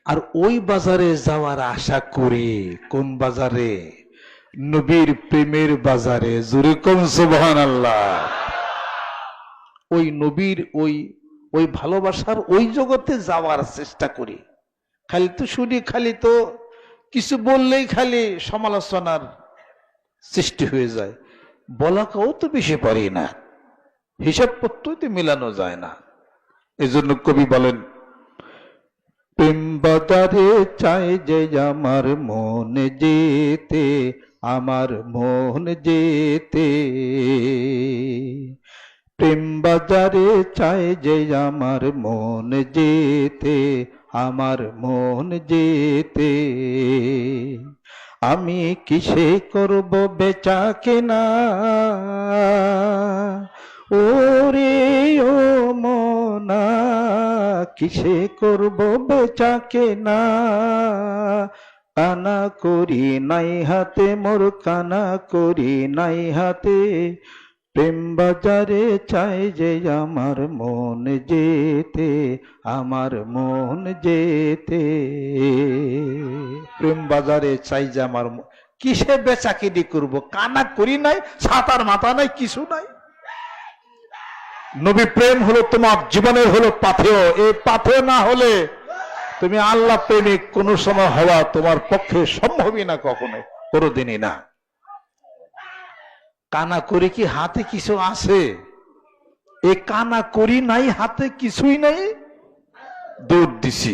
আর ওই বাজারে যাওয়ার আশা করি। কোন বাজারে? নবীর প্রেমের বাজারে। জোরে কোন সুবহানাল্লাহ। ওই নবীর ওই ওই ভালোবাসার ওই জগতে যাওয়ার চেষ্টা করি। খালি তো শুনি, খালি তো কিছু বললেই খালি সমালোচনার সৃষ্টি হয়ে যায়। বলাকেও তো বেশি পারি না, হিসাবপত্রই তো মেলানো যায় না। এজন্য কবি বলেন, প্রেম বাজারে চাই যে আমার মন যেতে, আমার মন যেতে। প্রেম বাজারে চাই যে আমার মন যেতে, আমার মন যেতে। আমি কিসে করব বেচা কেনা, ওরে ও মনা, কিসে করব বেচা কেনা। কানা করি নাই হাতে মোর, কানা করি নাই হাতে। প্রেম বাজারে চাই যে আমার মন যেতে, আমার মন যেতে। প্রেম বাজারে চাই যে আমার কিসে বেচাকিনি করব, কানা করি নাই, ছাতার মাথা নাই, কিছু নাই। নবী প্রেম হলো তোমার জীবনের হলো পাথেয়। এই পাথেয় না হলে তুমি আল্লাহ প্রেমিক কোন সময় হওয়া তোমার পক্ষে সম্ভবই না, কখনো, কোনোদিনই না। কানা করি কি হাতে কিছু আছে? এই কানা করি নাই, হাতে কিছুই নাই, দৌড় দিছি।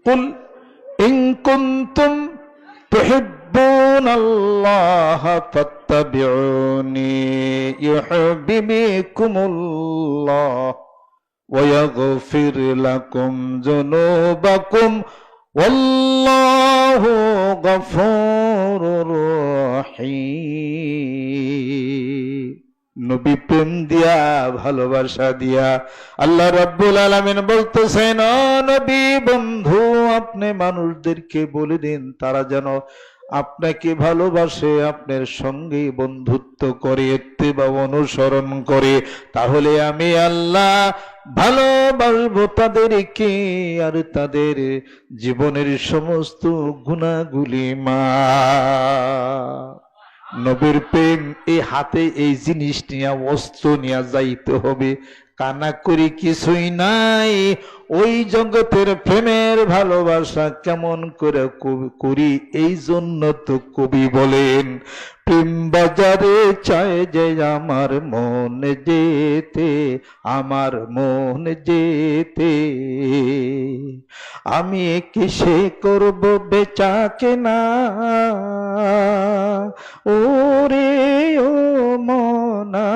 কুল ইন কুনতুম তুহিব্বুনাল্লাহ ফাত্তাবিউনি ইউহিব্বুকুমুল্লাহ ওয়া ইয়াগফির লাকুম যুনুবাকুম ওয়াল্লাহু গফুরুর রহিম। নবী প্রেম দিয়া, ভালোবাসা দিয়া আল্লাহ রাব্বুল আলামিন বলতেছেন, ও নবী বন্ধু, আপনি মানুষদেরকে বলে দিন তারা যেন আপনাকে ভালোবাসে, আপনার সঙ্গে বন্ধুত্ব করে, ইত্তেবা অনুসরণ করে। তাহলে আমি আল্লাহ ভালোবাসবো তাদেরকে, আর তাদের জীবনের সমস্ত গুনাহগুলি মাফ। নবীর প্রেম এই হাতে, এই জিনিস নিয়ে, অস্ত্র নিয়ে যাইতে হবে। কানা করি কিছুই নাই। ওই জগতের প্রেমের ভালোবাসা কেমন করে করি, এই জন্য তো কবি বলেন, প্রেম বাজারে চাই যে আমার মন যেতে, আমার মন যেতে। আমি কিসে করব বেচা কেনা, ওরে ও মনা,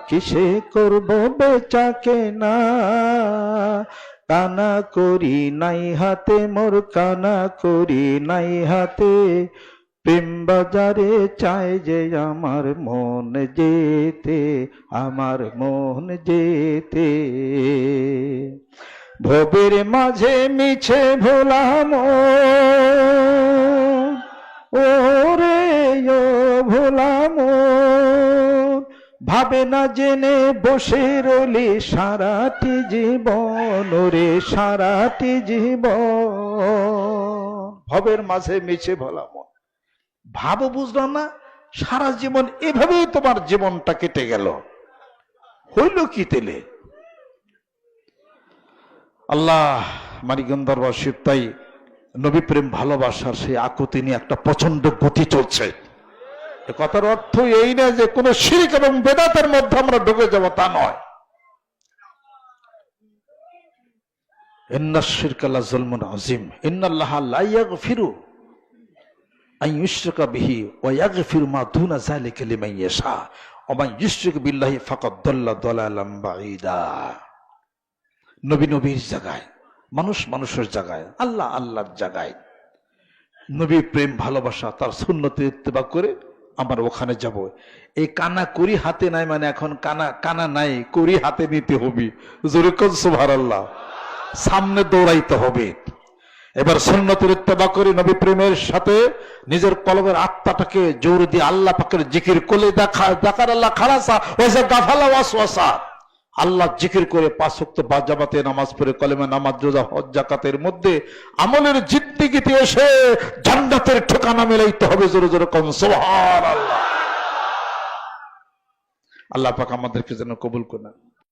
কিসে করব বেচা কেনা। কানা করি নাই হাতে মোর, কানা করি নাই হাতে। প্রেম বাজারে চাই যে আমার মন যেতে, আমার মন যেতে। ভবের মাঝে মিছে ভোলাম ওরে ও ভোলাম, ভাবে না জেনে বসে রইলি সারাটি জীবন, ওরে সারাটি জীবন। ভবের মাঝে মিছে ভোলাম, ভাবও বুঝলাম না, সারা জীবন এভাবেই তোমার জীবনটা কেটে গেল। হইল কি তেলে? আল্লাহ মানিকগঞ্জ দরবার শিব। তাই নবী প্রেম ভালোবাসার সেই আকুতি নিয়ে একটা প্রচন্ড গতি চলছে। কথার অর্থ এই না যে কোন শিরক এবং বেদাতের মধ্যে আমরা ঢুকে যাব, তা নয়। ইন্নাশ শিরকা লাযুলমুন আযীম, ইন্নাল্লাহা লা ইয়াগফিরু আন ইউশরাকা বিহি ওয়া ইয়াগফিরু মা দুনা যালিকা লিমান ইয়াশা ওয়া মান ইউশরিক বিল্লাহি ফাকাদ দাল্লা দালালাম বাঈদা। নবী নবীর জায়গায়, মানুষ মানুষের জায়গায়, আল্লাহ আল্লাহর জায়গায়। নবী প্রেম ভালোবাসা তার সুন্নতে ইত্তেবা করে আমরা ওখানে যাব। এই কানা করি হাতে নাই মানে এখন কানা নাই, করি হাতে নিতে হবে। জোরে কোন সুবহানাল্লাহ। সামনে দৌড়াইতে হবে। এবার সুন্নতের ইত্তেবা করে নবী প্রেমের সাথে নিজের কলবের আত্মাটাকে জোর দিয়ে আল্লাহ পাকের জিকির করলে দেখার আল্লাহ খালাসা ওয়াজা গাফালা ওয়াসওয়াসা। আল্লাহ জিকির করে 5 ওয়াক্ত জামাতে নামাজ পড়ে কলেমা নামাজ রোজা হজ যাকাতের মধ্যে আমলের জিন্দেগিতে এসে জান্নাতের ঠিকানা মিলাইতে হবে। জোরে জোরে কোন সুবহানাল্লাহ। আল্লাহ পাক আমাদেরকে যেন কবুল করেন।